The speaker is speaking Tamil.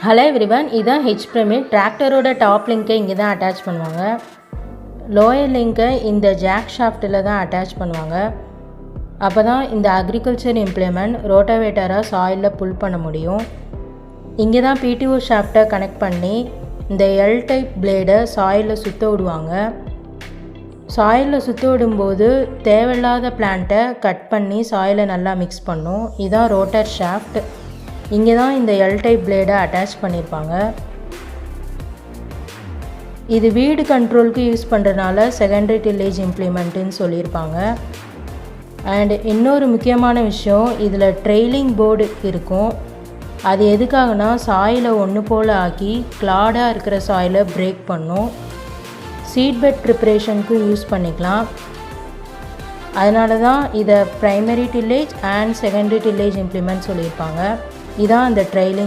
ஹலோ எவ்ரிவன், இதுதான் ஹெச்பிரமிட். டிராக்டரோட டாப் லிங்கை இங்கே தான் அட்டாச் பண்ணுவாங்க. லோயர் லிங்கை இந்த ஜாக் ஷாஃப்ட்டில் தான் அட்டாச் பண்ணுவாங்க. அப்போ தான் இந்த அக்ரிகல்ச்சர் இம்ப்ளிமெண்ட் ரோட்டோவேட்டராக சாயிலில் புல் பண்ண முடியும். இங்கே தான் பிடிஓ ஷாஃப்ட்டை கனெக்ட் பண்ணி இந்த எல் டைப் பிளேடை சாயிலில் சுற்ற விடுவாங்க. சாயிலில் சுற்ற விடும்போது தேவையில்லாத பிளான்ட்டை கட் பண்ணி சாயிலை நல்லா மிக்ஸ் பண்ணும். இதுதான் ரோட்டர் ஷாஃப்ட். இங்கே தான் இந்த எல் டைப் பிளேடை அட்டாச் பண்ணியிருப்பாங்க. இது வீடு கண்ட்ரோலுக்கு யூஸ் பண்ணுறதுனால செகண்டரி டில்லேஜ் இம்ப்ளிமெண்ட்டுன்னு சொல்லியிருப்பாங்க. அண்ட் இன்னொரு முக்கியமான விஷயம், இதில் ட்ரெய்லிங் போர்டு இருக்கும். அது எதுக்காகனா சாயிலை ஒன்று போல் ஆக்கி கிளாடாக இருக்கிற சாயிலை பிரேக் பண்ணும். சீட் பெட் ப்ரிப்பரேஷனுக்கும் யூஸ் பண்ணிக்கலாம். அதனால தான் இதை primary tillage and secondary tillage implement சொல்லியிருப்பாங்க. இதான் அந்த ட்ரெய்லிங்